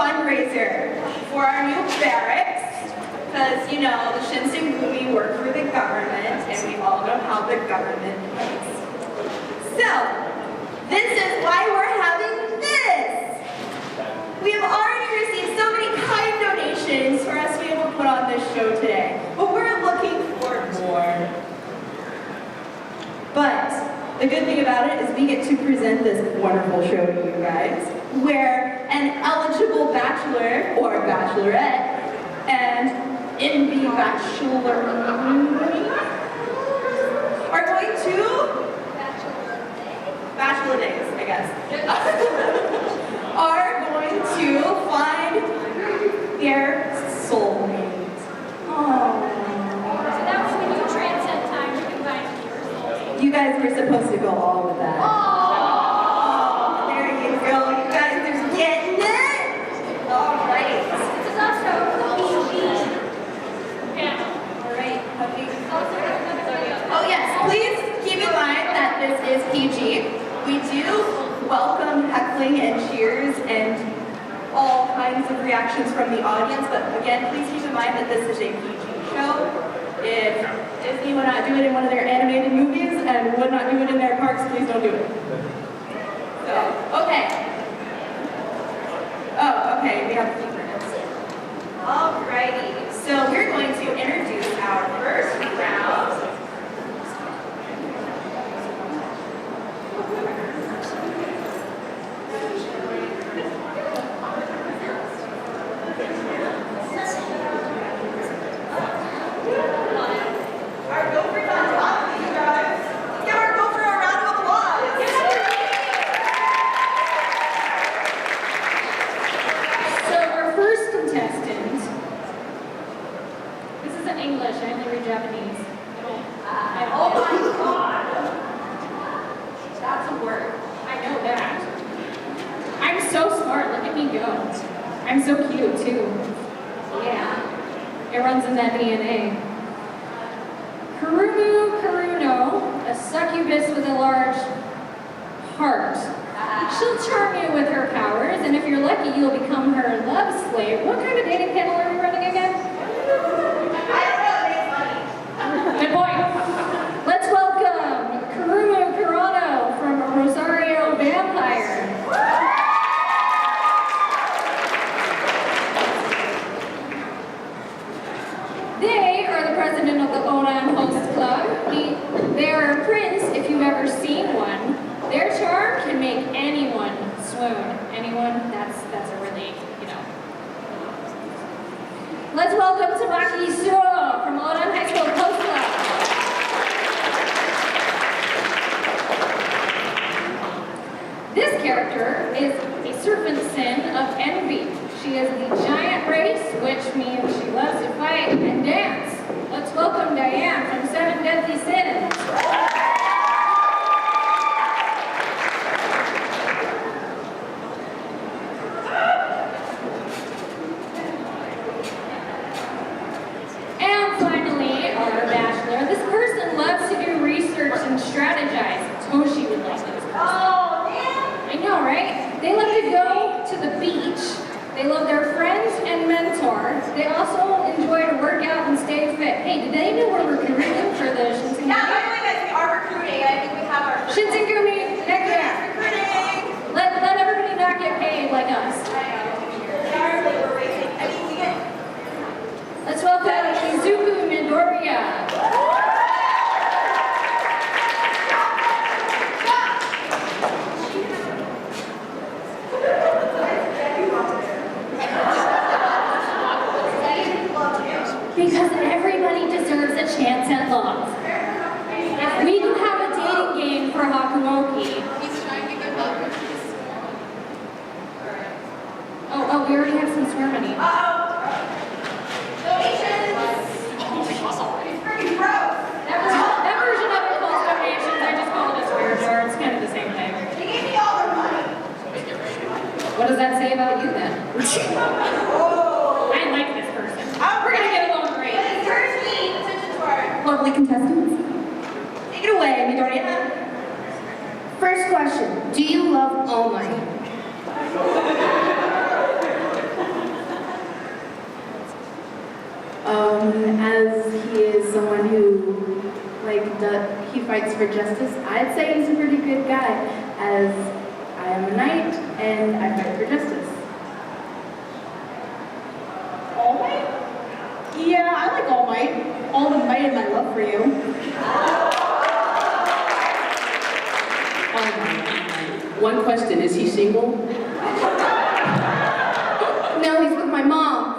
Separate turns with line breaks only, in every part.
fundraiser for our new barracks. Because, you know, the Shinsengumi work for the government, and we all know how the government works. So, this is why we're having this. We have already received so many kind donations for us to be able to put on this show today, but we're looking for more. But the good thing about it is we get to present this wonderful show to you guys, where an eligible bachelor or bachelorette and in-be bachelor are going to bachelor days, I guess, are going to find their soulmate. Oh.
So that's when you transcend time, you can find your soulmate.
You guys were supposed to go all with that. Oh, there you go. You guys are getting it. All right.
This is also PG. Yeah.
All right. Oh yes. Please keep in mind that this is PG. We do welcome heckling and cheers and all kinds of reactions from the audience, but again, please keep in mind that this is a PG show. If Disney would not do it in one of their animated movies and would not do it in their parks, please don't do it. So, okay. Oh, okay, we have a few minutes. Alrighty, so we're going to introduce our first round.
English, I only read Japanese.
Oh my god! That's a word.
I know that. I'm so smart, look at me go. I'm so cute too. Yeah, it runs in that DNA. Kuruno, a succubus with a large heart. She'll charm you with her powers, and if you're lucky, you'll become her love slave. What kind of dating panel are we running again? Good point. Let's welcome Kurumu Kurano from Rosario Vampire. They are the president of the Onan Host Club. They are a prince if you've ever seen one. Their charm can make anyone swoon. Anyone? That's a really, you know. Let's welcome Tamaki Suo from Onan High School Host Club. This character is a serpent sin of envy. She is the giant race, which means she loves to fight and dance. Let's welcome Diane from Seven Deadly Sins. And finally, our bachelor. This person loves to do research and strategize. Toshi would like this person.
Oh, man!
I know, right? They love to go to the beach. They love their friends and mentor. They also enjoy to work out and stay fit. Hey, did they know we're recruiting for the Shinsengumi?
Yeah, by the way, guys, we are recruiting. I think we have our
Shinsengumi, heck yeah.
recruiting.
Let everybody not get paid like us.
I know. We are labor racing. I mean, we get.
Let's welcome Izuku Midoriya. Because everybody deserves a chance at love. If we can have a dating game for Hakuoki.
He's trying to get love.
Oh, we already have some ceremony.
Donations! It's pretty gross.
That version of it calls donations. I just call it a swear jar. It's kind of the same thing.
They gave me all their money.
What does that say about you then?
Oh.
I like this person. We're gonna get along great.
But it turns me attention to our
Lovely contestants.
Take it away, Midoriya.
First question, do you love All Might? As he is someone who, he fights for justice, I'd say he's a pretty good guy, as I am a knight and I fight for justice.
All Might? Yeah, I like All Might. All the might in my love for you.
One question, is he single?
No, he's with my mom.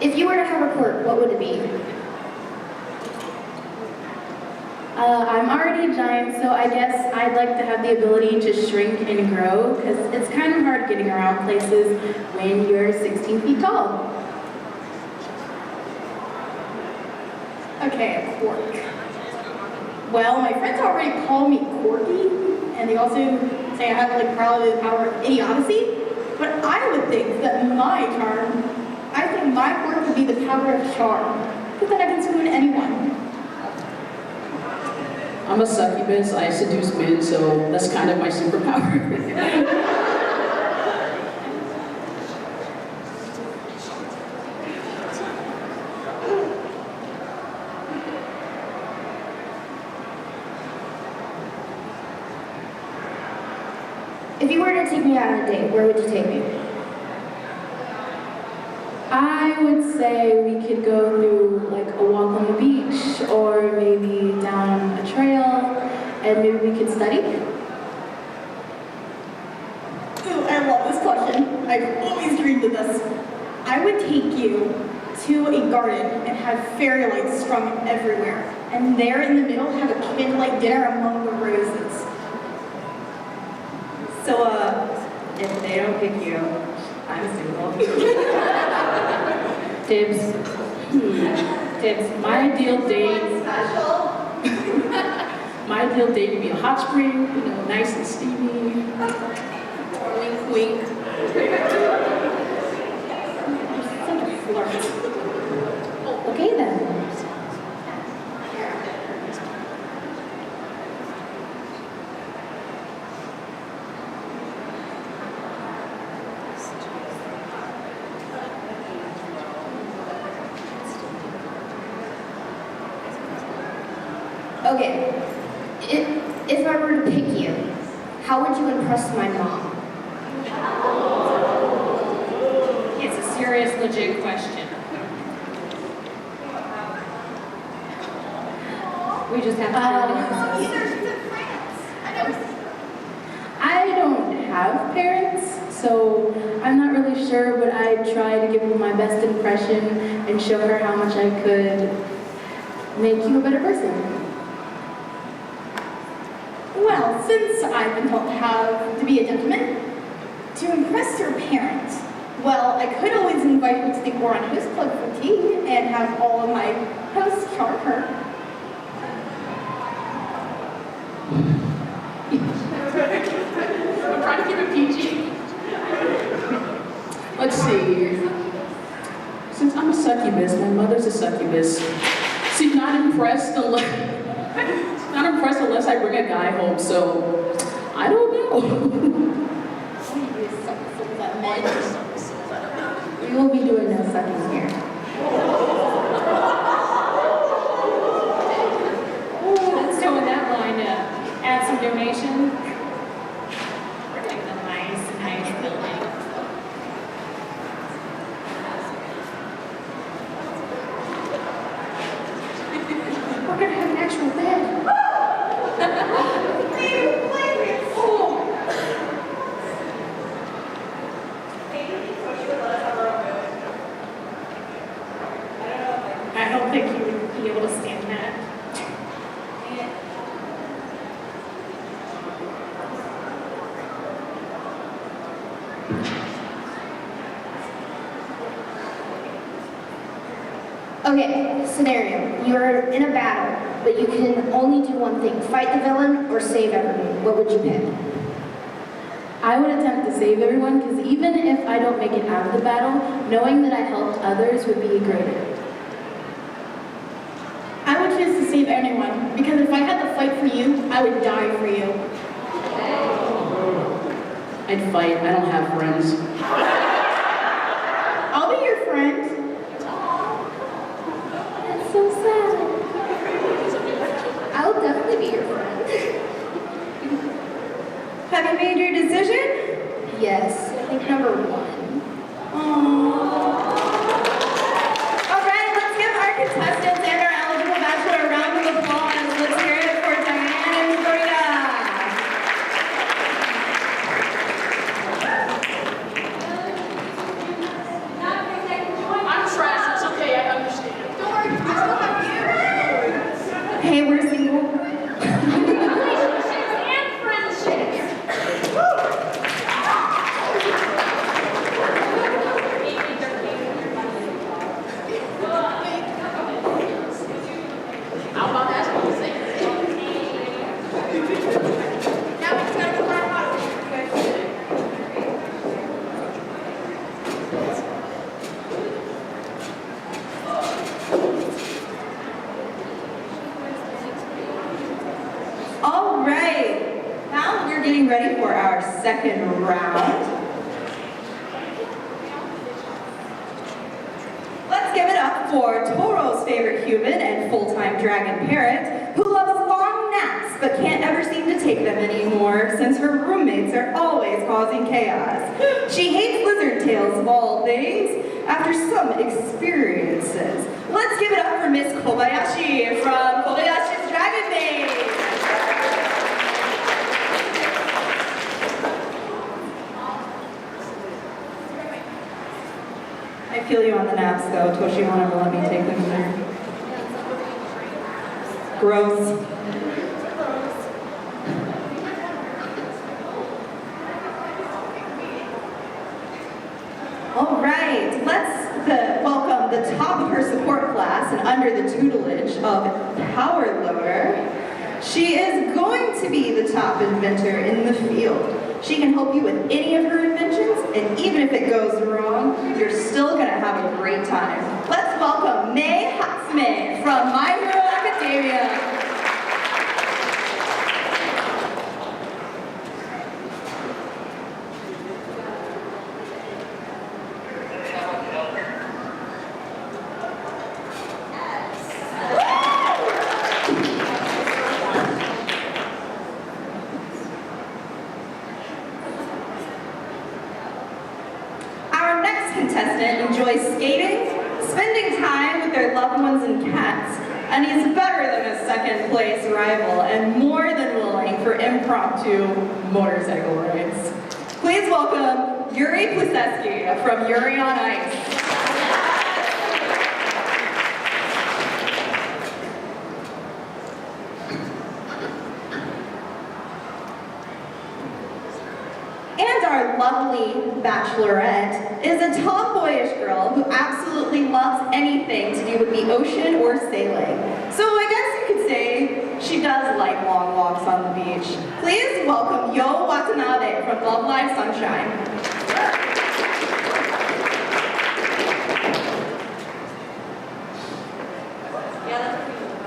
If you were to have a quirk, what would it be? I'm already a giant, so I guess I'd like to have the ability to shrink and grow, because it's kind of hard getting around places when you're 16 feet tall.
Okay, a quirk. Well, my friends already call me quirky, and they also say I have probably the power of idiocy. But I would think that I think my quirk would be the power of charm, because then I can swoon anyone.
I'm a succubus, I seduce men, so that's kind of my superpower.
If you were to take me out on a date, where would you take me? I would say we could go through a walk on the beach, or maybe down a trail, and maybe we could study.
Ooh, I love this question. I've always dreamed of this. I would take you to a garden and have fairy lights strung everywhere. And there in the middle have a candlelight dinner among the roses. So, if they don't pick you, I'm single.
Tibbs. Tibbs. My ideal date. My ideal date would be a hot spring, nice and steamy. Wink, wink.
Okay then. Okay, if I were to pick you, how would you impress my mom?
It's a serious, legit question. We just have to
I don't have parents, so I'm not really sure, but I'd try to give her my best impression and show her how much I could make you a better person.
Well, since I've been told how to be a gentleman, to impress your parents, well, I could always invite her to the Oran Host Club for tea and have all of my hosts charm her.
I'm trying to keep it PG. Let's see. Since I'm a succubus, my mother's a succubus. She's not impressed unless I bring a guy home, so I don't know.
We will be doing no sucking here.
Let's go with that line to add some donation. We're getting a nice building.
We're gonna have an actual bed.
I don't think you would be able to stand that.
Okay, scenario. You're in a battle, but you can only do one thing. Fight the villain or save everyone. What would you pick? I would attempt to save everyone, because even if I don't make it out of the battle, knowing that I helped others would be greater.
I would choose to save anyone
because if I had to fight for you, I would die for you.
I'd fight. I don't have friends.
I'll be your friend.
That's so sad. I'll definitely be your friend.
Have you made your decision?
Yes, I think number 1.
All right, let's give our contestants and our eligible bachelor a round of applause. Let's hear it for Diane and Victoria.
I'm trash. It's okay. I understand.
Don't worry, I still have you.
Hey, we're single.
Relationships and friendships.
How about that?
Now we just gotta go back out.
All right, now we're getting ready for our second round. Let's give it up for Toro's favorite human and full-time dragon parrot, who loves long naps but can't ever seem to take them anymore since her roommates are always causing chaos. She hates lizard tails of all things after some experiences. Let's give it up for Miss Kobayashi from Kobayashi's Dragon Maid. I feel you on the naps though. Toshi won't ever let me take them either. Gross. All right, let's welcome the top of her support class and under the tutelage of Power Lover. She is going to be the top inventor in the field. She can help you with any of her inventions, and even if it goes wrong, you're still gonna have a great time. Let's welcome May Hatsume from My Hero Academia. Contestant enjoys skating, spending time with their loved ones and cats, and he's better than his second place rival and more than willing for impromptu motorcycle rides. Please welcome Yuri Pluseski from Yuri on Ice. And our lovely bachelorette is a tomboyish girl who absolutely loves anything to do with the ocean or sailing. So I guess you could say she does like long walks on the beach. Please welcome Yo Watanabe from Love Live Sunshine.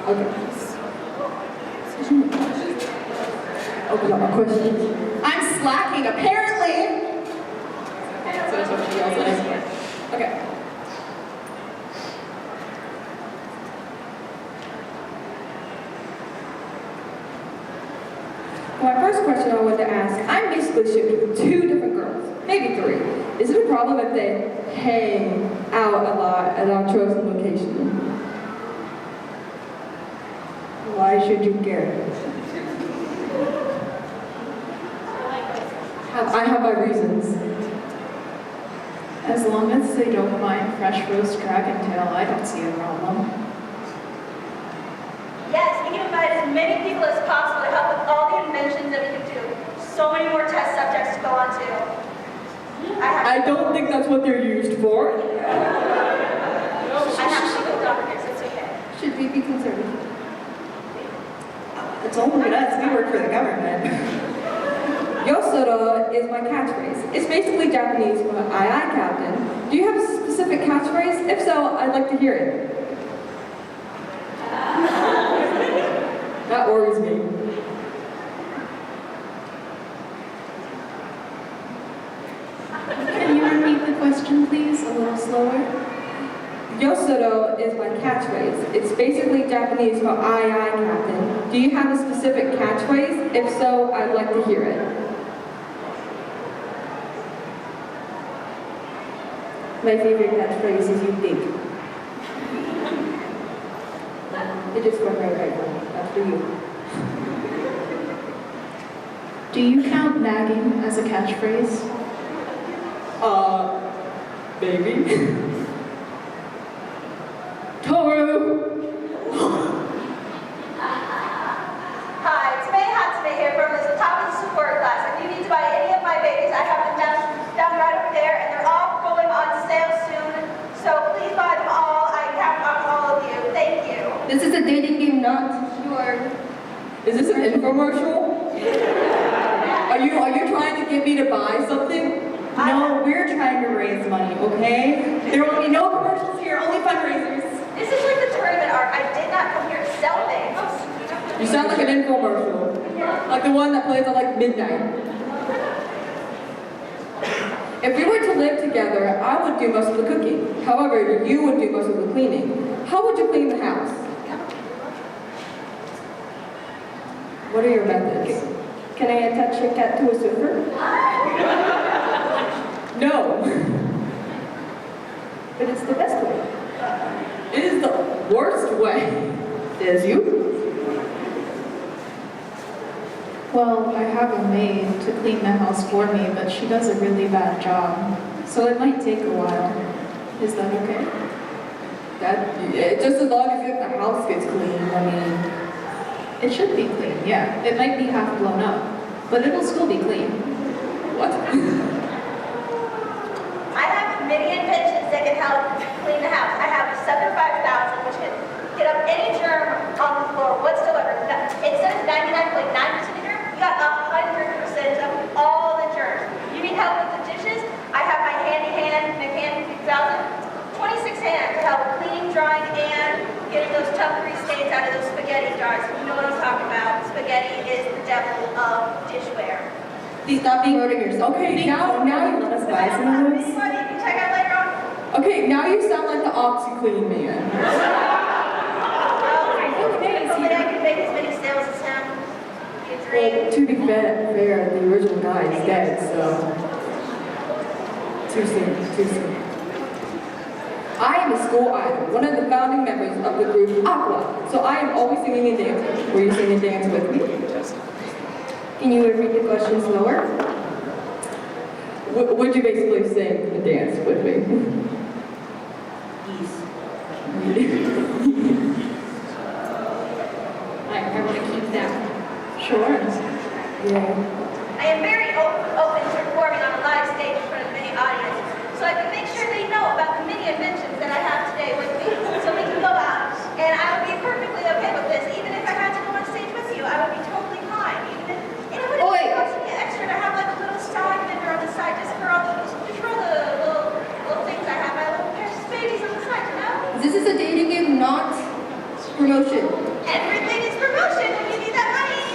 Okay. Open up my questions.
I'm slacking, apparently.
So that's what she yells at us. Okay. My first question I wanted to ask, I'm basically shipped with 2 different girls, maybe 3. Is it a problem if they hang out a lot at our chosen location? Why should you care? I have my reasons.
As long as they don't mind fresh roast dragon tail, I don't see a problem.
Yes, we can invite as many people as possible to help with all the inventions that we can do. So many more test subjects to go on to.
I don't think that's what they're used for.
I have to go doctors, it's okay.
Should we be conservative?
Don't look at us, we work for the government.
Yosoro is my catchphrase. It's basically Japanese for aye aye captain. Do you have a specific catchphrase? If so, I'd like to hear it. That worries me.
Can you repeat the question, please, a little slower?
Yosoro is my catchphrase. It's basically Japanese for aye aye, Captain. Do you have a specific catchphrase? If so, I'd like to hear it. My favorite catchphrase is you think. It is for my right one. That's for you.
Do you count nagging as a catchphrase?
Baby. Toru!
Hi, it's May Hatsune here from the top of the support class. If you need to buy any of my babies, I have them down right over there, and they're all going on sale soon. So please buy them all. I count on all of you. Thank you.
This is a dating game, not
Sure.
Is this an infomercial? Are you trying to get me to buy something?
No, we're trying to raise money, okay? There will be no commercials here, only fundraisers.
This is like the tournament art. I did not come here to sell things.
You sound like an infomercial. Like the one that plays at like midnight. If we were to live together, I would do most of the cooking. However, you would do most of the cleaning. How would you clean the house? What are your methods?
Can I attach your cat to a surfer?
No.
But it's the best way.
It is the worst way. Is you?
Well, I have a maid to clean the house for me, but she does a really bad job. So it might take a while. Is that okay?
Just as long as the house gets clean, I mean.
It should be clean, yeah. It might be half blown up, but it'll still be clean.
What?
I have many inventions that can help clean the house. I have a 75000, which can get up any germ on the floor whatsoever. Instead of 99.9% of germ, you got 100% of all the germs. You need help with the dishes? I have my handy hand, McCann 2000. 26 hands to help with cleaning, drying, and getting those tough grease stains out of those spaghetti jars. You know what I'm talking about. Spaghetti is the devil of dishware.
Please stop being
Promoting yourself. Okay, now you
let us buy some of those.
You can check out later on.
Okay, now you sound like the OxyClean man.
Hopefully I can make as many sales as him. Be a
Well,
dream.
to be fair, the original guy is dead, so too soon. I am a school idol, one of the founding members of the group Aqua, so I am always singing and dancing. Will you sing and dance with me?
Can you repeat the question slower?
Would you basically sing and dance with me?
I want to keep that.
Sure.
Yeah.
I am very open to performing on a live stage in front of many audiences, so I can make sure they know about the many inventions that I have today with me, so we can go out. And I would be perfectly okay with this, even if I had to go on stage with you. I would be totally fine. Even if, and it wouldn't be costing me extra to have like a little side vendor on the side just for all the little things I have, my little precious babies on the side, you know?
This is a dating game, not promotion.
Everything is promotion when you need that money.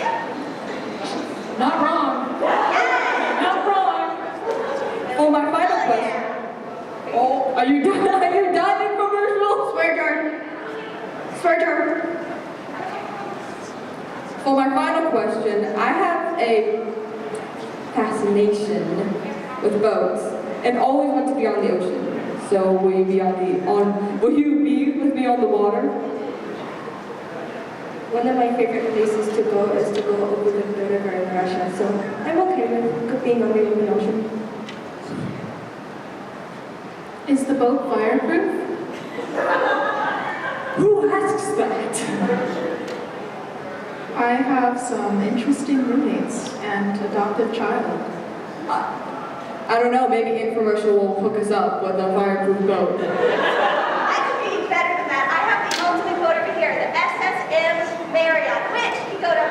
Not wrong. Not wrong.
Oh, my final question. Oh, are you done? Are you done in commercials?
Swear jar.
For my final question, I have a fascination with boats and always want to be on the ocean. So will you be will you be with me on the water?
One of my favorite places to go is to go over the river in Russia, so I'm okay with being on the open ocean.
Is the boat fireproof?
Who asks that?
I have some interesting roommates and adoptive child.
I don't know, maybe infomercial will hook us up with a fireproof boat.
I could be better than that. I have the ultimate boat over here, the SSM Marriott, which can go to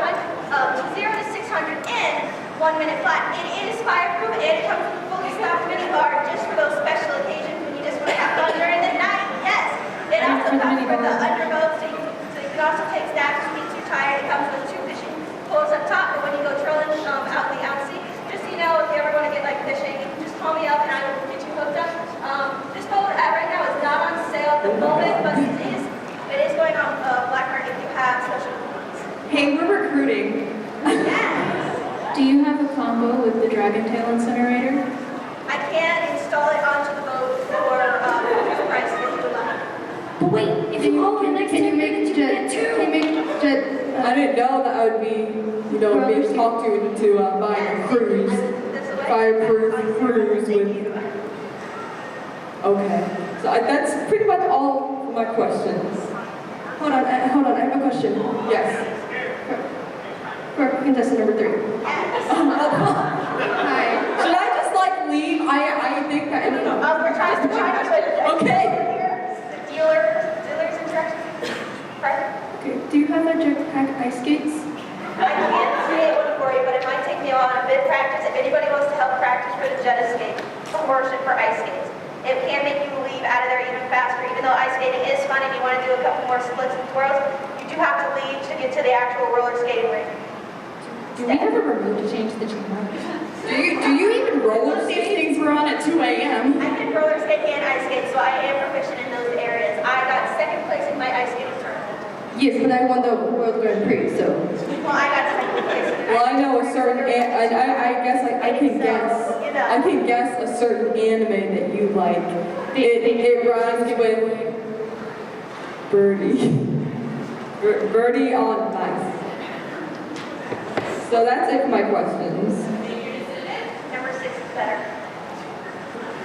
0 to 600 in 1 minute flat. It is fireproof and it comes with a fully stocked minibar just for those special occasions when you just want to have fun during the night. Yes. It also comes with the underboat so you can also take snacks to meet your tie. It comes with 2 fishing poles up top, and when you go trolling out in the out-sea, just so you know, if you ever want to get like fishing, you can just call me up and I will get you hooked up. This boat right now is not on sale at the moment, but it is going on Black Market if you have special needs.
Hey, we're recruiting.
Yes.
Do you have a combo with the Dragon Tail incinerator?
I can install it onto the boat for the price if you would like.
But wait, if you call the next
Can you
10
make
minutes, you get 2.
Can you make
I didn't know that I would be, being talked to buying a cruise. Fireproof cruise with. Okay, so that's pretty much all of my questions.
Hold on, I have a question.
Yes.
For contestant number 3. Hi.
Should I just leave? I think that. No.
We're trying to
Okay.
the dealer's instructions. Pardon?
Okay. Do you have a jetpack ice skates?
I can't create one for you, but it might take me on a bit of practice. If anybody wants to help practice for the jet escape, portion for ice skates, it can make you leave out of there even faster. Even though ice skating is fun and you want to do a couple more splits and twirls, you do have to leave to get to the actual roller skating rink.
Do we have a remote to change the channel?
Do you even roller skate? These things were on at 2 a.m.
I can roller skate and ice skate, so I am proficient in those areas. I got 2nd place in my ice skating tournament.
Yes, but I won the World Grand Prix, so.
Well, I got 2nd place.
Well, I know a certain. I guess I can guess. I can guess a certain anime that you like. It rhymes with birdie. Birdie on ice. So that's it for my questions.
Number 6 is better.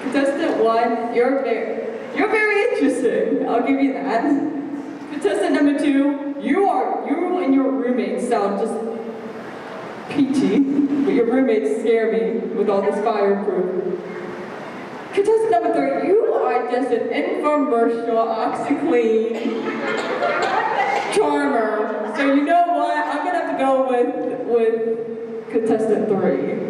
Contestant 1, you're very interesting. I'll give you that. Contestant number 2, you and your roommates sound just peachy, but your roommates scare me with all this fireproof. Contestant number 3, you are just an infomercial OxyClean charmer. So you know what? I'm gonna have to go with contestant 3.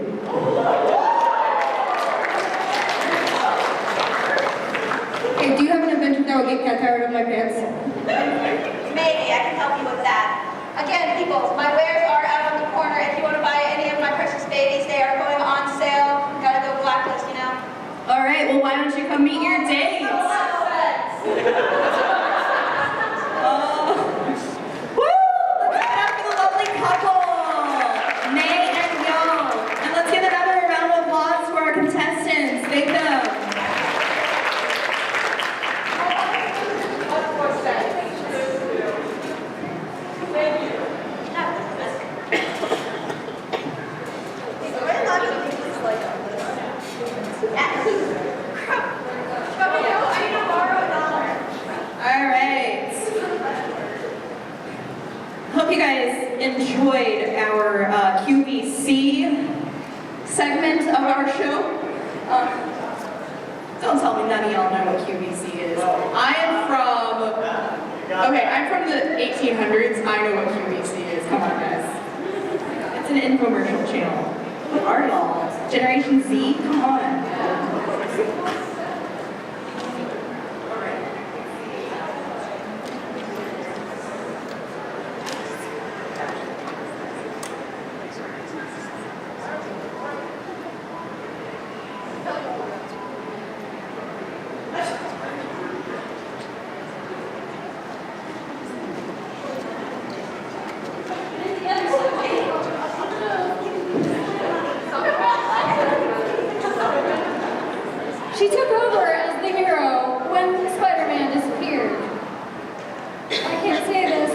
Hey, do you have an invention that will get cat tired of my pants?
Maybe I can help you with that. Again, people, my wares are out on the corner. If you want to buy any of my precious babies, they are going on sale. Gotta go blacklist, you know.
All right, well, why don't you come meet your dates? Woo! Let's give it up for the lovely couple, May and Yo. And let's give another round of applause for our contestants. Thank them. All right. Hope you guys enjoyed our QVC segment of our show. Don't tell me none of y'all know what QVC is. I'm from the 1800s. I know what QVC is. Come on, guys. It's an infomercial channel. What are y'all? Generation Z? Come on.
She took over as the hero when Spider-Man disappeared. I can't say this.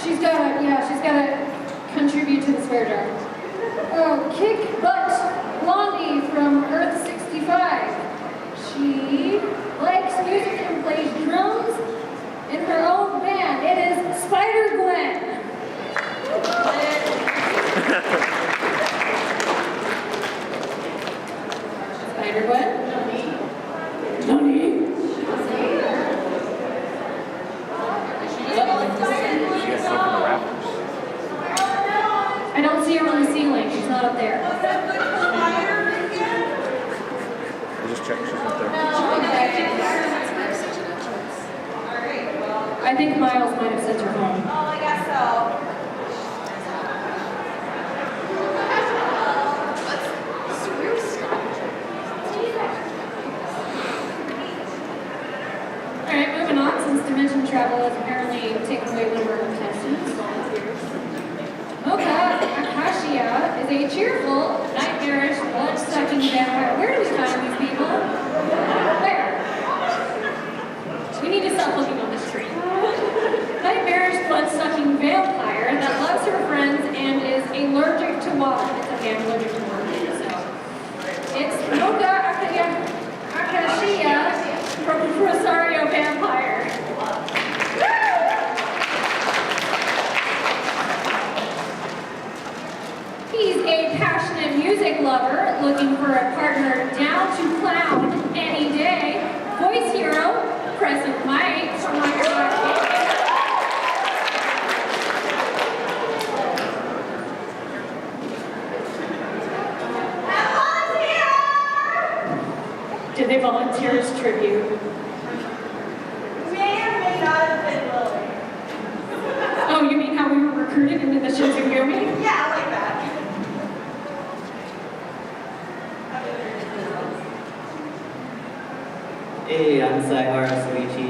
She's gotta contribute to the spare jar. Kick butt Blondie from Earth 65. She likes music and plays drums in her own band. It is Spider-Gwen. Spider-Gwen? Nani? I don't see her on the ceiling. She's not up there.
We'll just check. She's not there.
I think Miles might have sent her home.
Oh, I guess so.
Alright, moving on, since dimension travel has apparently taken away one of our contestants, volunteers. Mocha Akashia is a cheerful, nightmarish, blood-sucking vampire. Where do we find these people? Where? We need to stop looking on the street. Nightmarish, blood-sucking vampire that loves her friends and is allergic to water. It's okay, I'm allergic to water, so. It's Mocha Akashia from Rosario Vampire. He's a passionate music lover looking for a partner down to clown any day. Voice hero, present Mike from Underground. Did they volunteer as tribute?
May or may not have been Lily.
Oh, you mean how we were recruited into the Shinsengumi?
Yeah, like that.
Hey, I'm Saihara Suichi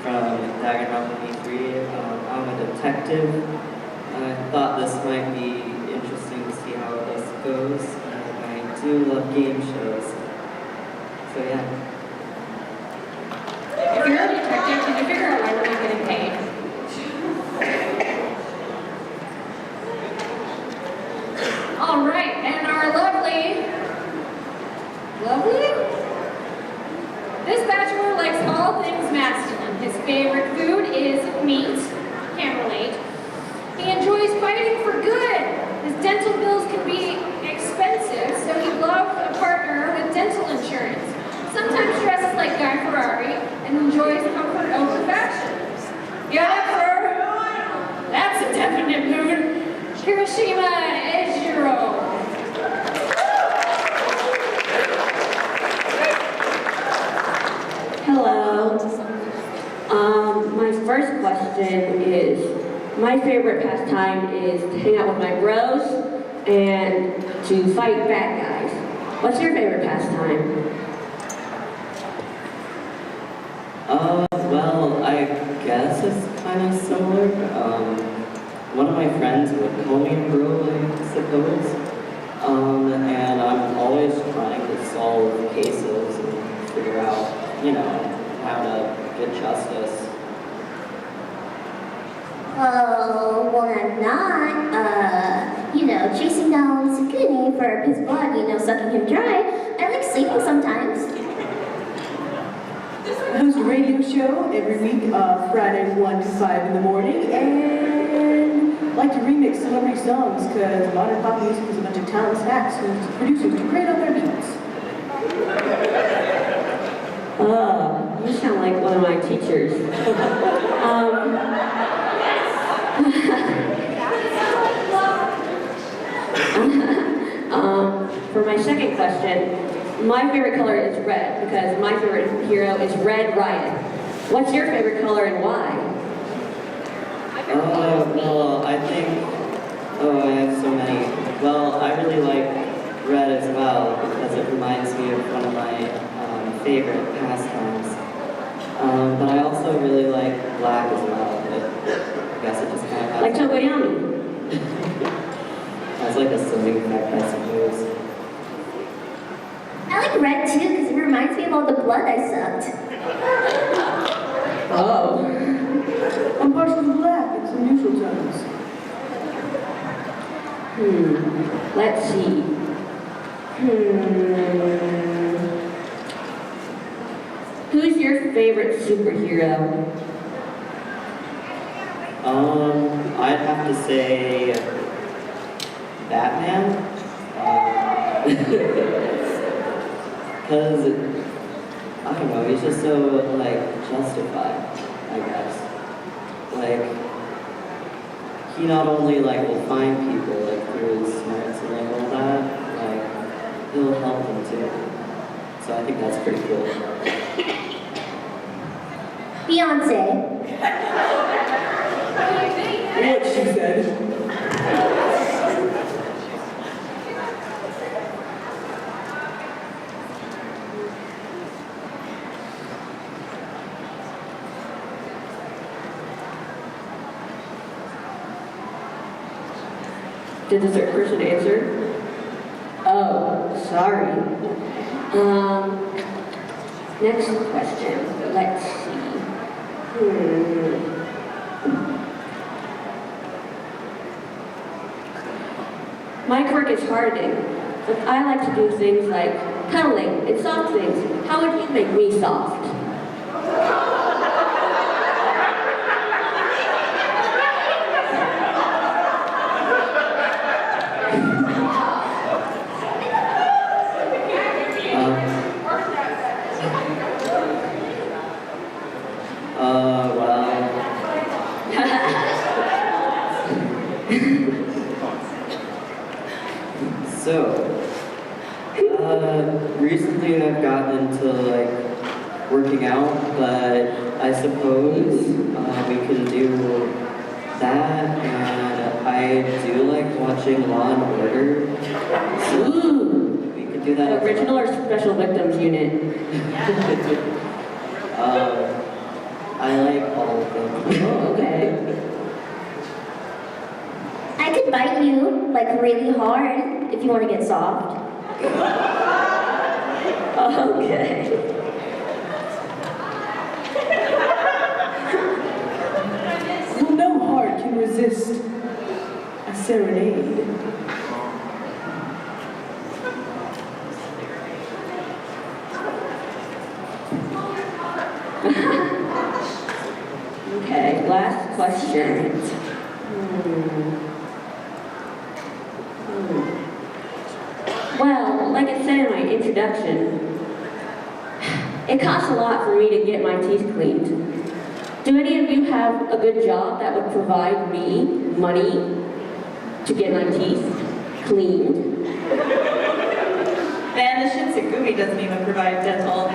from Danganronpa 3. I'm a detective. I thought this might be interesting to see how this goes. I do love game shows. So yeah.
If you're a detective, can you figure out why we're not getting paid? All right, and our lovely? This bachelor likes all things masculine. His favorite food is meat, can't relate. He enjoys fighting for good. His dental bills can be expensive, so he loves a partner with dental insurance. Sometimes dresses like Guy Ferrari and enjoys comfort over fashion. Yeah, that's a definite mood. Hiroshima Ejiro.
Hello. My first question is, my favorite pastime is to hang out with my bros and to fight bad guys. What's your favorite pastime?
Well, I guess it's kind of similar. One of my friends would call me a bro, I suppose. And I'm always trying to solve cases and figure out, you know, how to get justice.
Oh, well, I'm not, chasing down Sakuni for his blood, sucking him dry. I like sleeping sometimes.
I host a radio show every week, Friday 1 to 5 in the morning, and like to remix celebrity songs because modern pop music is a bunch of talentless hacks whose producers do great on their beats.
You sound like one of my teachers. For my second question, my favorite color is red because my favorite hero is Red Riot. What's your favorite color and why?
Well, I think, I have so many. Well, I really like red as well because it reminds me of one of my favorite pastimes. But I also really like black as well, but I guess it just kind of has...
Like Tokoyami.
Has like a swimming effect, I suppose.
I like red too because it reminds me of all the blood I sucked.
Oh.
I'm partially black in some neutral tones.
Let's see. Who's your favorite superhero?
I'd have to say Batman. Because, I don't know, he's just so, like, justified, I guess. Like, he not only, like, will find people, like, through his smarts and, like, all that, like, he'll help them, too. So I think that's pretty cool.
Beyonce.
What she said.
Did the third person answer? Oh, sorry. Next question. Let's see. My quirk is hardening, but I like to do things like cuddling and soft things. How would you make me soft?
Recently I've gotten into like working out, but I suppose we can do that, and I do like watching Law and Order. So we could do that.
Original or Special Victims Unit?
I like all of them.
Oh, okay.
I could bite you, like, really hard if you want to get soft.
Okay.
Well, no heart can resist a serenade.
Okay, last question. Well, like I said in my introduction, it costs a lot for me to get my teeth cleaned. Do any of you have a good job that would provide me money to get my teeth cleaned?
Man, the Shinsengumi doesn't even provide dental.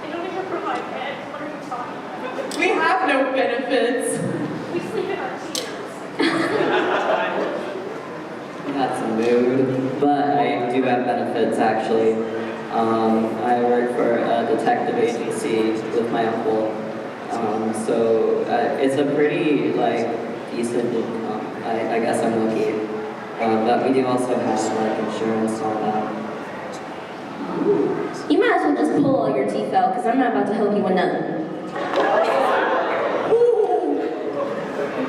They don't even provide beds. What are you talking about?
We have no benefits.
We sleep in our tears.
That's a mood, but I do have benefits actually. I work for a detective agency with my uncle, so it's a pretty like decent income. I guess I'm lucky, but we do also have like insurance and all that.
You might as well just pull all your teeth out, because I'm not about to help you with nothing.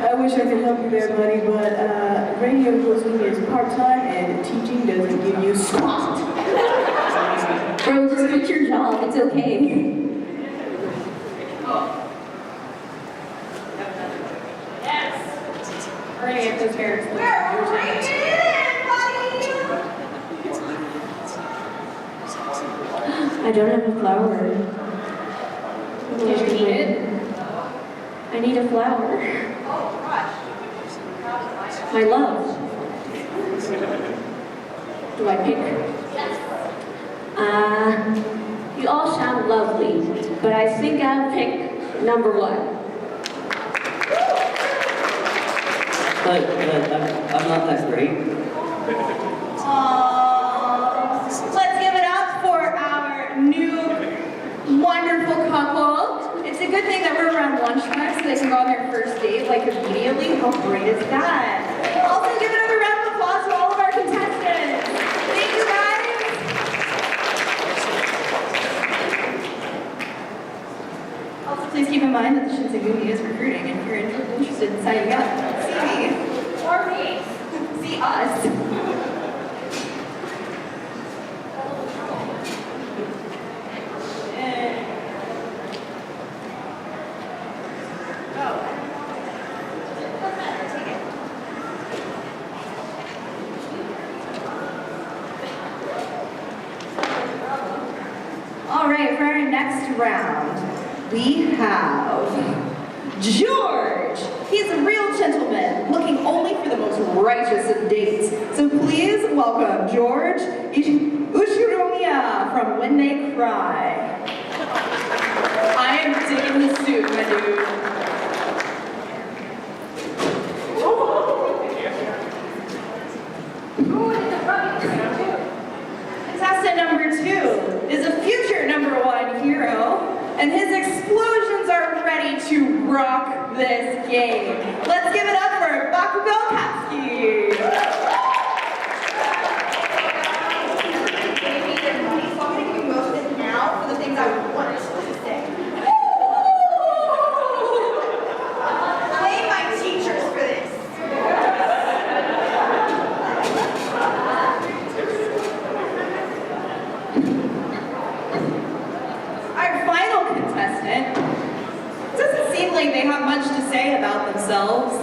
I wish I could help you there, buddy, but radio hosting is part-time and teaching doesn't give you squat.
Bro, just quit your job. It's okay.
Yes.
We're gonna get those parents.
I don't have a flower.
Did you eat it?
I need a flower. My love. Do I pick? You all sound lovely, but I think I'll pick number 1.
But I'm not that great.
Let's give it up for our new wonderful couple. It's a good thing that we're around lunchtime so they can go on their first date like immediately. How great is that? Also give another round of applause to all of our contestants. Thank you guys. Also please keep in mind that the Shinsengumi is recruiting, and if you're interested in signing up, see me.
Or me.
See us. All right, for our next round, we have George. He's a real gentleman, looking only for the most righteous of dates. So please welcome George Ushiromiya from When They Cry. I am digging this this game. Let's give it up for Bakugo Katsuki. Gave me their money, so I'm gonna give you most of it now for the things I want to say. Blame my teachers for this. Our final contestant doesn't seem like they have much to say about themselves,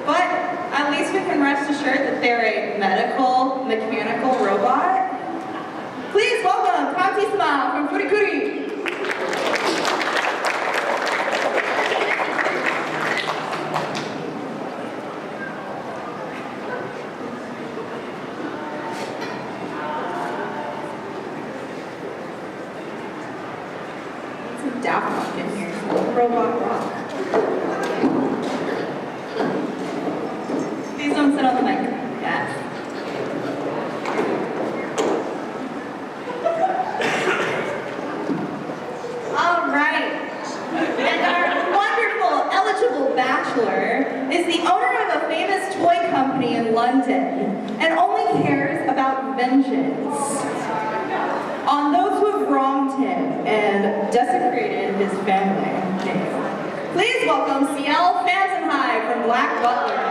but at least we can rest assured that they're a medical, mechanical robot. Please welcome Kanti-sama from Furikuri. It's a Daft Punk in here. Robot rock. Please don't sit on the mic. Yes. All right. And our wonderful, eligible bachelor is the owner of a famous toy company in London and only cares about vengeance on those who have wronged him and desecrated his family name. Please welcome CL Fansenhigh from Black Butler.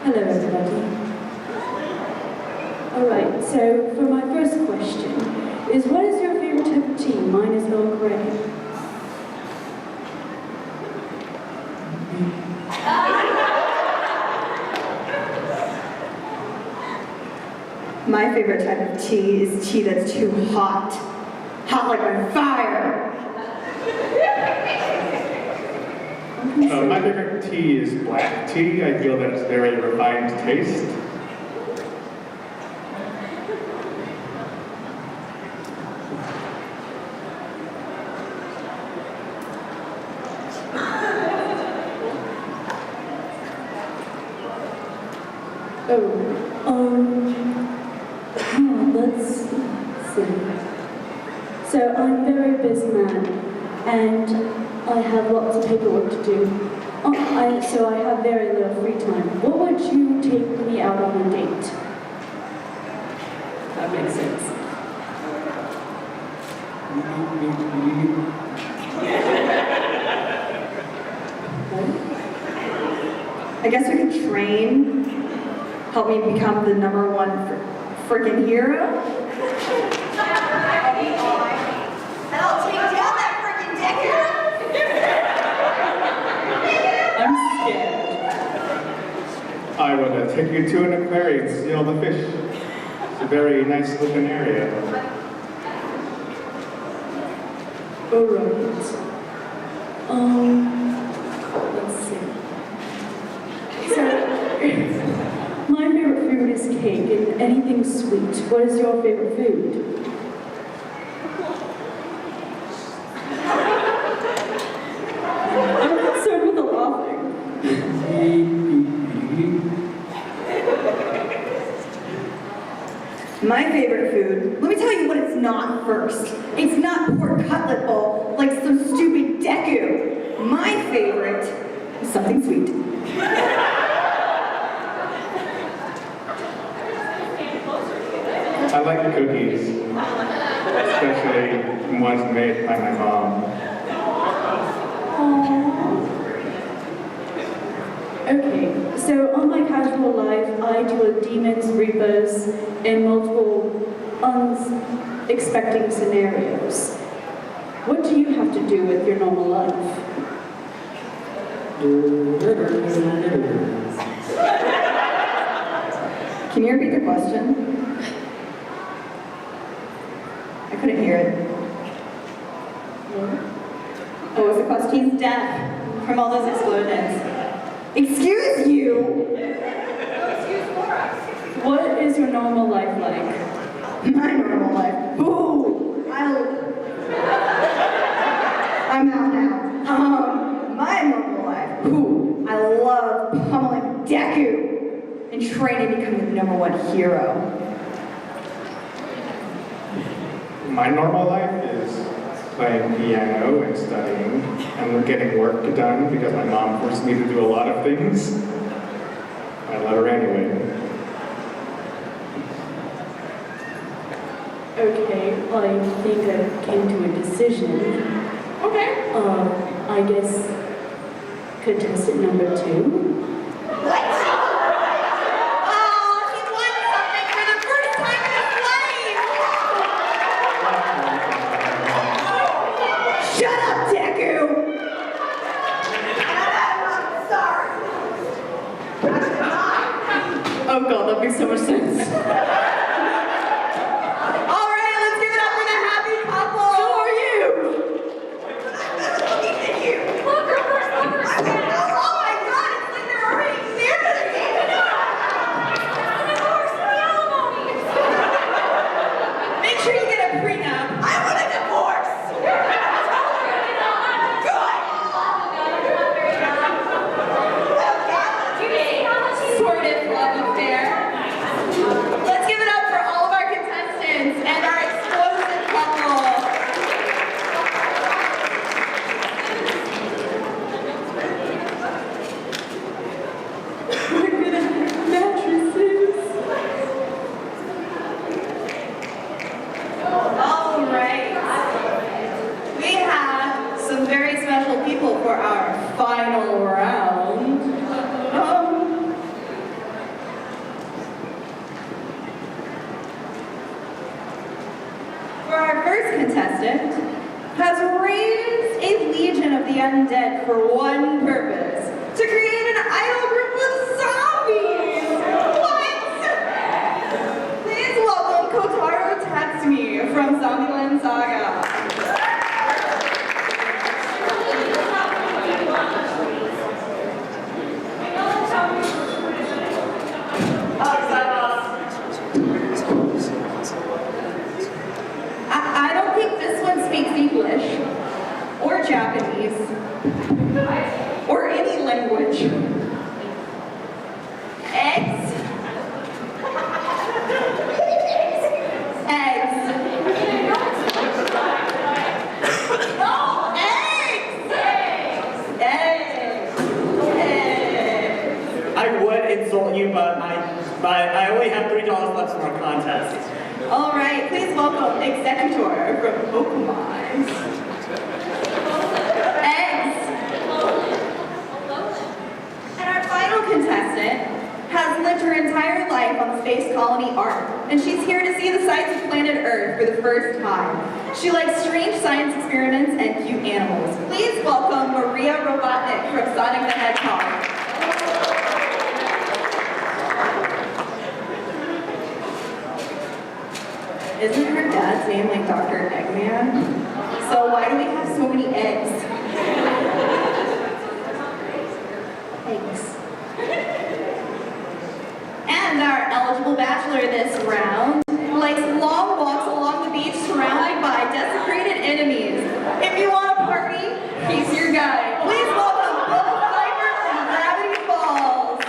Hello everybody. Alright, so for my first question is what is your favorite type of tea? Mine is Earl Grey.
My favorite type of tea is tea that's too hot. Hot like on fire.
My favorite tea is black tea. I feel that it's very refined taste.
Let's see. So I'm a very busy man, and I have lots of paperwork to do. So I have very little free time. What would you take me out on a date?
That makes sense.
I guess we could train, help me become the #1 freaking hero. And I'll take down that freaking Deku.
I'm scared.
I would take you to an aquarium to see all the fish. It's a very nice looking area.
Alright. Let's see. So, my favorite food is cake and anything sweet. What is your favorite food? I'm concerned with the laughing.
My favorite food, let me tell you what it's not first. It's not pork cutlet bowl like some stupid Deku. My favorite is something sweet.
I like cookies, especially ones made by my mom.
Okay, so on my casual life, I deal with demons, reapers, and multiple unexpected scenarios. What do you have to do with your normal life?
Can you repeat the question? I couldn't hear it. What was the question? He's deaf from all those explosions. Excuse you?
What is your normal life like?
My normal life? Ooh, I'm out now.
train and become the #1 hero?
My normal life is playing piano and studying and getting work done because my mom forced me to do a lot of things. I let her anyway.
Okay, I think I came to a decision.
Okay.
I guess contestant number 2.
Oh, he won something for the first time in his life!
Shut up, Deku!
Sorry.
Oh god, that makes so much sense.
All right, let's give it up for the happy couple.
So are you!
Thank you. Look, reverse. Oh my god, it's like they're already married. Make sure you get a prenup. I want a divorce. Sort of love affair. Let's give it up for all of our contestants and our explosive couple.
We're gonna have mattresses.
All right. We have some very special people for our final round. For our first contestant, has raised a legion of the undead for one purpose, to create an idol group of zombies! What? Please welcome Kotaro Tatsumi from Zombieland Saga. I don't think this one speaks English, or Japanese, or any language. Eggs? Eggs. No, eggs! Eggs. Eggs.
I would insult you, but I only have $3 left for our contest.
All right, please welcome Executor from Pokemon. Eggs. And our final contestant has lived her entire life on Space Colony Ark, and she's here to see the sights of planet Earth for the first time. She likes strange science experiments and cute animals. Please welcome Maria Robotnik from Sonic the Hedgehog. Isn't her dad's name like Dr. Eggman? So why do we have so many eggs? Eggs. And our eligible bachelor this round likes long walks along the beach surrounded by desecrated enemies. If you want a party, he's your guy. Please welcome Bill Cypher from Gravity Falls.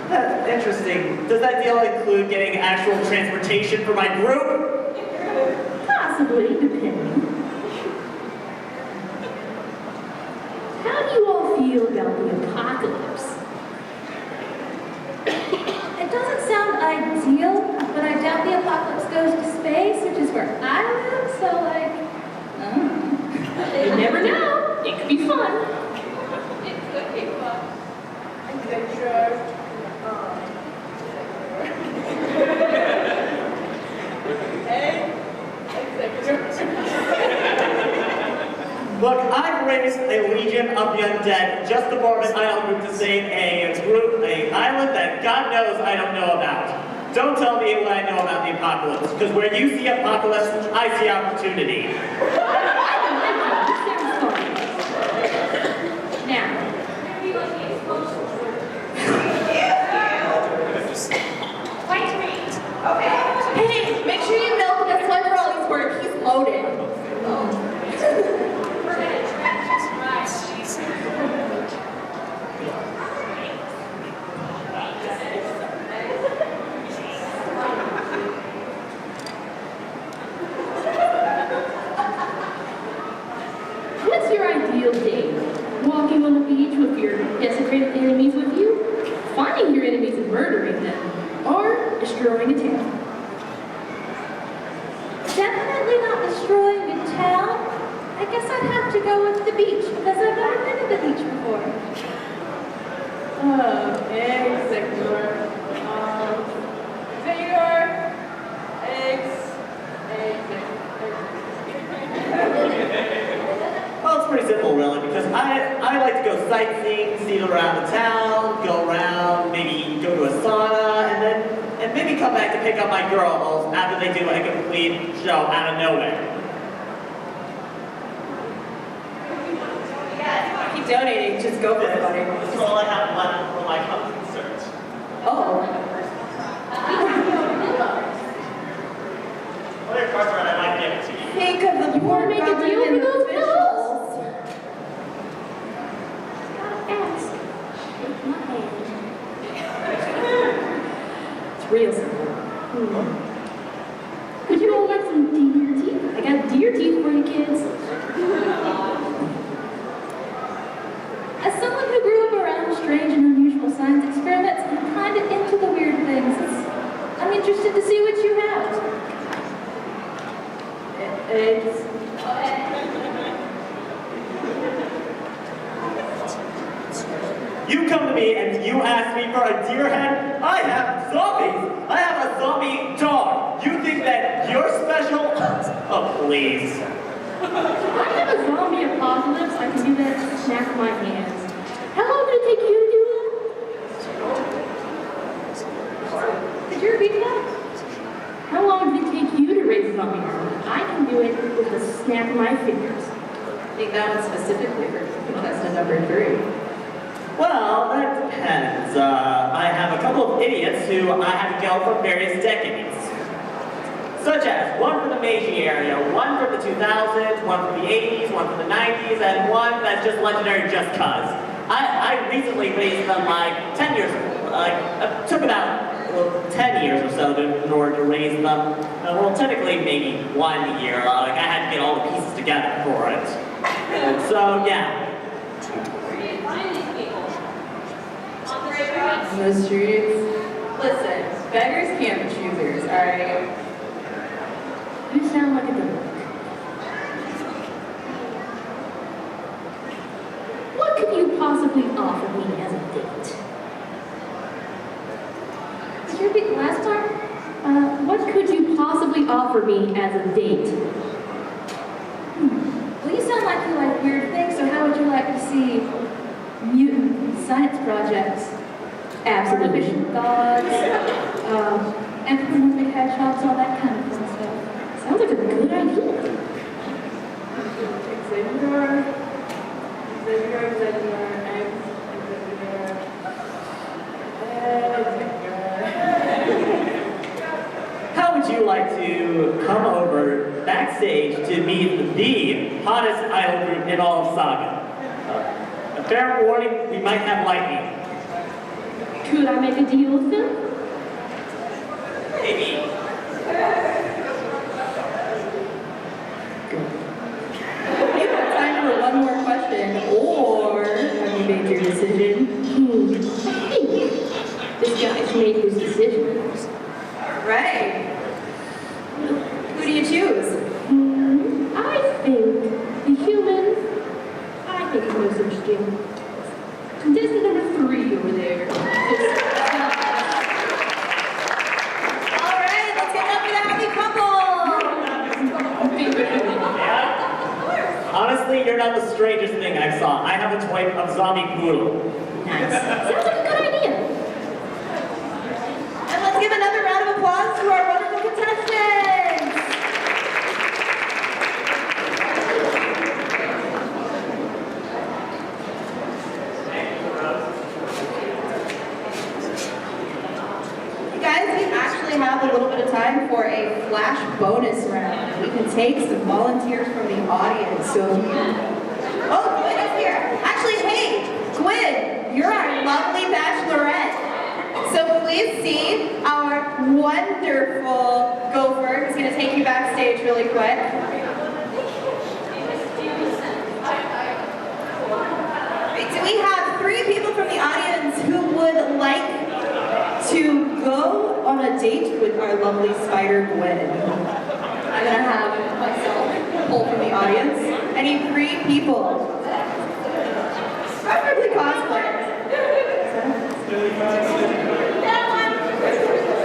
That's interesting. Does that deal include getting actual transportation for my group?
Possibly, depending. How do you all feel about the apocalypse?
It doesn't sound ideal, but I doubt the apocalypse goes to space, which is where I live, so like, you never know. It could be fun. It could be fun.
Hey,
Look, I've raised a legion of the undead just to form an island group to save an island that God knows I don't know about. Don't tell me what I know about the apocalypse, because where you see apocalypse, I see opportunity.
Now,
Wait, wait.
Hey, make sure you milk this one for all he's worth. He's loaded.
We're gonna drink just right.
What's your ideal date? Walking on the beach with your desecrated enemies with you? Finding your enemies and murdering them? Or destroying a town?
definitely not destroying a town. I guess I'd have to go with the beach because I've never been to the beach before.
Eggs, Xecular. Xecular. Eggs.
Well, it's pretty simple, really, because I like to go sightseeing, see around the town, go around, maybe go to a sauna, and maybe come back to pick up my girls after they do a complete show out of nowhere.
Keep donating, just go for it, buddy.
That's all I have left for my concerts.
Oh.
What are your cards are? I might give it to you.
Think of the poor
make a deal
government
for those
officials.
Ask. Shake my hand.
It's real simple.
Would you all like some deer teeth? I got deer teeth for you kids.
As someone who grew up around strange and unusual science experiments, I'm kind of into the weird things. I'm interested to see what you have.
Eggs.
You come to me and you ask me for a deer head? I have zombies! I have a zombie dog! You think that you're special? Oh, please.
I have a zombie apocalypse. I can do that at the snap of my hands. How long did it take you to do that?
Did you repeat that?
How long did it take you to raise a zombie army? I can do it with the snap of my fingers.
I think that one specifically for contestant number 3.
Well, that depends. I have a couple of idiots who I have to go from various decades. Such as one from the Meiji area, one from the 2000s, one from the 80s, one from the 90s, and one that's just legendary just cuz. I recently raised them like 10 years ago. It took about 10 years or so in order to raise them. Well, technically maybe 1 year. I had to get all the pieces together for it. So, yeah.
Where do you find these people? On the streets?
In the streets. Listen, beggars can't be choosers, alright?
You sound like a dog. What could you possibly offer me as a date?
Did you repeat the last part?
What could you possibly offer me as a date?
Well, you sound like you like weird things, so how would you like to see mutant science projects?
Absolutely.
Artificial gods, anthropomorphic hedgehogs, all that kind of fun stuff.
Sounds like a good idea.
How would you like to come over backstage to meet the hottest idol group in all of Saga? A fair warning, we might have lightning.
Could I make a deal with them?
Maybe.
You have time for one more question, or have you made your decision?
I think this guy's made his decision.
Right. Who do you choose?
I think the human, I think is most interesting. Contestant number 3 over there.
zombie poodle.
Nice. Sounds like a good idea.
And let's give another round of applause to our wonderful contestants. You guys, we actually have a little bit of time for a flash bonus round. We can take some volunteers from the audience. So if you... Oh, Gwen is here. Actually, hey, Gwen, you're our lovely bachelorette. So please see our wonderful gopher who's going to take you backstage really quick. So we have 3 people from the audience who would like to go on a date with our lovely spider Gwen. I'm going to have myself pull from the audience. I need 3 people. Preferably cosplayers.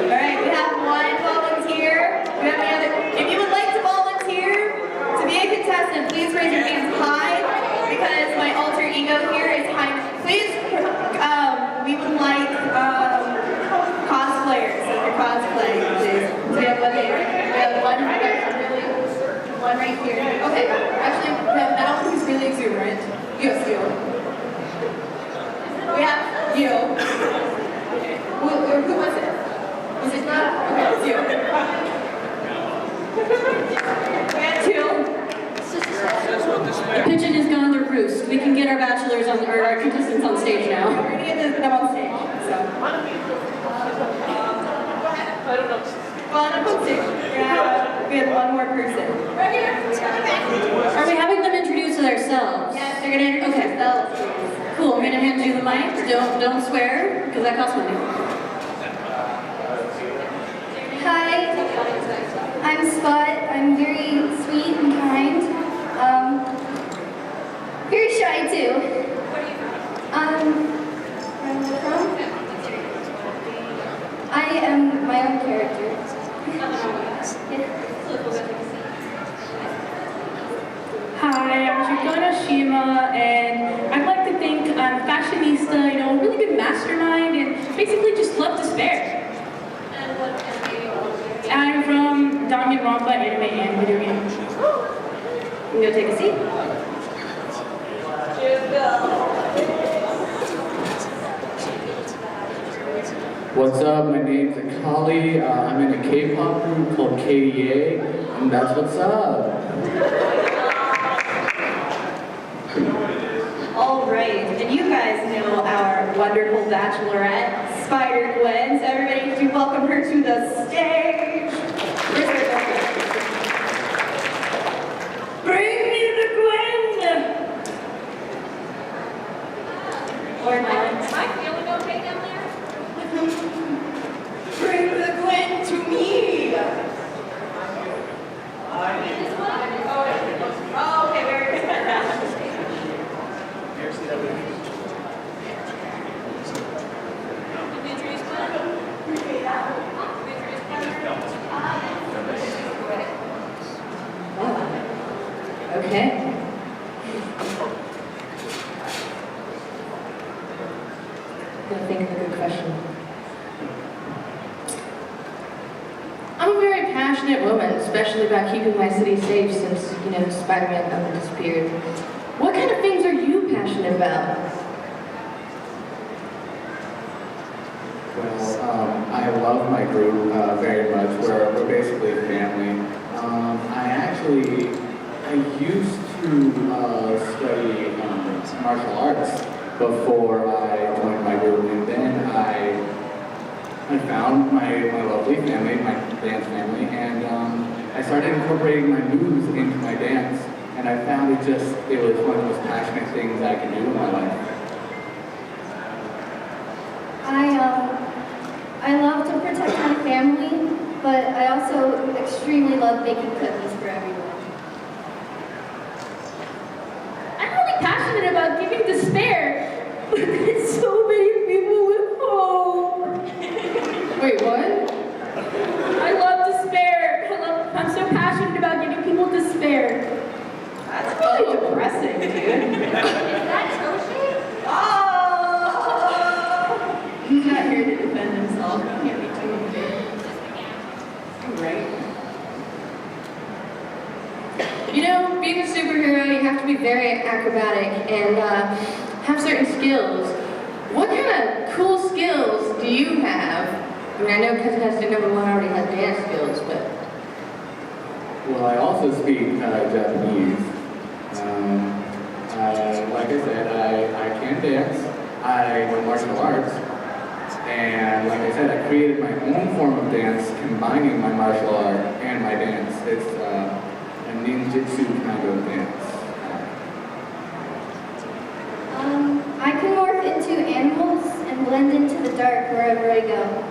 Alright, we have 1 volunteer. Do we have any other? If you would like to volunteer to be a contestant, please raise your hands high because my alter ego here is kind of... Please, we would like cosplayers. If you're cosplaying, please. So we have 1 here. We have 1 here. 1 right here. Okay, actually, we have that one who's really exuberant. Yes, you. We have you. Who was it? Was it not? Okay, it's you. We had 2.
The pigeon has gone to roost. We can get our bachelors on, or our contestants on stage now.
We're going to get them on stage. So.
I don't know.
Well, I'm on stage. We have 1 more person. Right here.
Are we having them introduce themselves?
Yes, they're going to introduce themselves.
Cool, I'm going to hand you the mic. Don't swear, because that costs money.
Hi, I'm Spot. I'm very sweet and kind. Very shy too. Where am I from? I am my own character.
Hi, I'm Shikona Shima, and I'd like to think I'm a fashionista, a really good mastermind, and basically just love to spare. I'm from Danganronpa anime and video games.
You gonna take a seat?
What's up? My name's Akali. I'm in a K-pop group called KDA, and that's what's up.
All right, and you guys know our wonderful bachelorette, Spider Gwen. So everybody, could you welcome her to the stage? Where's her girlfriend? Bring me the Gwen! Or not.
Am I feeling okay down there?
Bring the Gwen to me!
This one?
Oh, okay, very good.
Okay. I'm gonna think of a good question.
I'm a very passionate woman, especially about keeping my city safe since, Spider-Man disappeared. What kind of things are you passionate about?
Well, I love my group very much. We're basically family. I used to study martial arts before I joined my group, and then I found my lovely family, my dance family, and I started incorporating my moves into my dance, and I found it was one of the most passionate things I can do in my life.
I love to protect my family, but I also extremely love baking cookies for everyone.
I'm really passionate about giving to spare, but there's so many people at home.
Wait, what?
I love to spare. I'm so passionate about giving people to spare.
That's really depressing, dude.
Is that Toshi?
here to defend himself. He can't be too
Right. You know, being a superhero, you have to be very acrobatic and have certain skills. What kind of cool skills do you have? I mean, I know contestant number 1 already has dance skills, but...
Well, I also speak Japanese. Like I said, I can dance. I know martial arts. And like I said, I created my own form of dance, combining my martial art and my dance. It's a ninjutsu kind of dance.
I can morph into animals and blend into the dark wherever I go.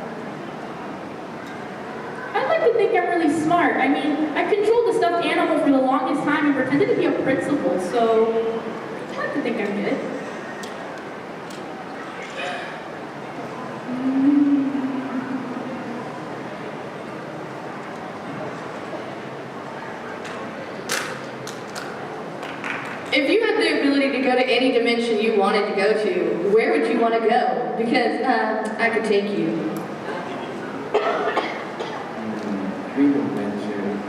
I'd like to think I'm really smart. I mean, I controlled the stuffed animal for the longest time and pretended to be a principal, so I'd like to think I'm good.
If you had the ability to go to any dimension you wanted to go to, where would you want to go? Because I could take you.
Any dimension.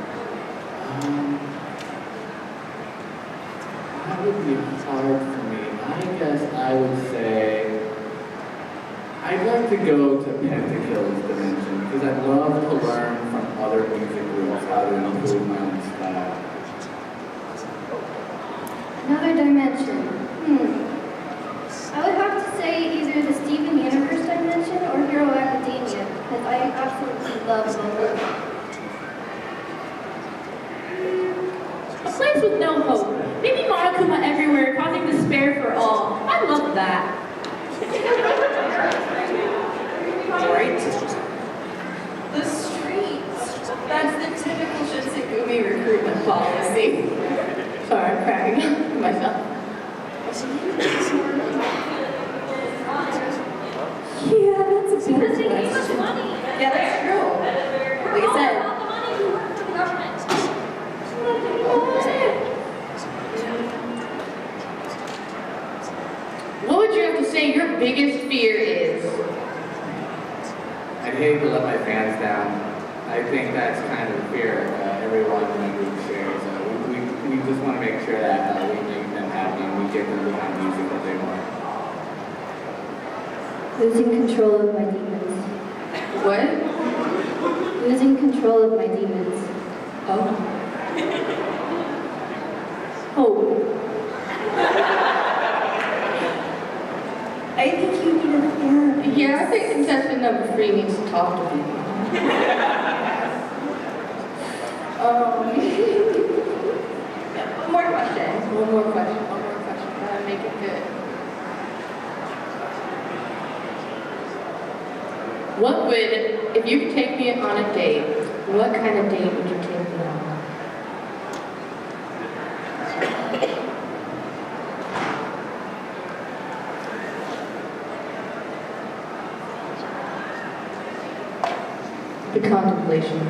That would be hard for me. I guess I would say I'd like to go to Pentakill's dimension because I'd love to learn from other music groups how to improve my own style.
Another dimension. I would have to say either the Steven Universe dimension or Hero Academia, because I absolutely love both of them.
A place with no hope. Maybe Monokuma everywhere, causing despair for all. I love that.
Right? The streets. That's the typical Shinsengumi recruitment policy. Sorry, I'm cracking up myself.
Yeah, that's a
Because
big
they gave us
question.
money. Yeah, that's true. Like I said.
What would you have to say your biggest fear is?
I'd hate to let my fans down. I think that's kind of a fear everyone in the group shares. We just want to make sure that we make them happy and we get them the kind of music that they want.
Losing control of my demons.
What?
Losing control of my demons.
Oh. Oh.
I think you need a therapy.
Yeah, I think contestant number 3 needs to talk to me.
One more question.
One more question. Gotta make it good. What would, if you could take me on a date, what kind of date would you take me on? The contemplation.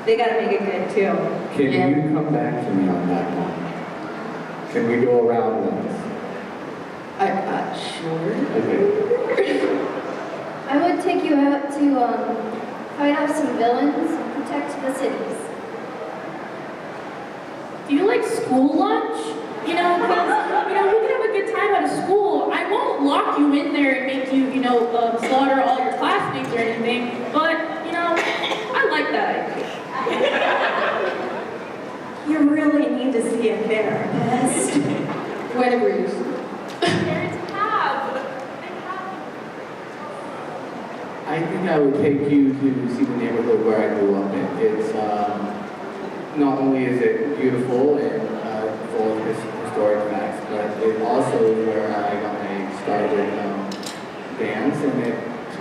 They gotta make it good too.
Can you come back to me on that one? Can we go around once?
Sure.
Okay.
I would take you out to fight off some villains and protect the cities.
Do you like school lunch? You know, because, we can have a good time out of school. I won't lock you in there and make you, slaughter all your classmates or anything, but, I like that idea.
You really need to see a therapist.
Gwen agrees.
Parents have.
I think I would take you to see the neighborhood where I grew up in. It's not only is it beautiful and full of historic facts, but it also is where I got my start in dance, and it's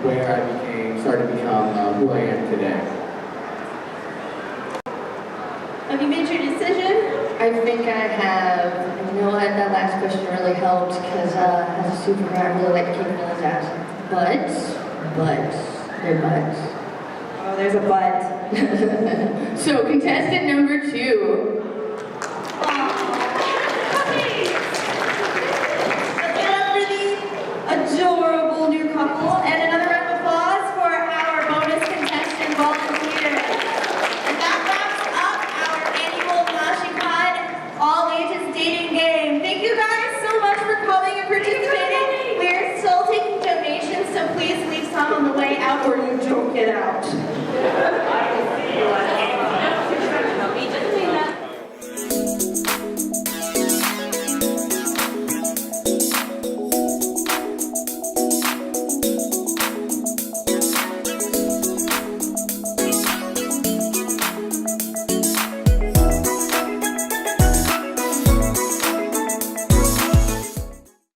where I started to become who I am today.
Have you made your decision?
I think I have. And you know what? That last question really helped because as a superhero, I really like kicking villains' ass. But, they're butts.
Oh, there's a but.
So, contestant number 2.
A
or you don't get out.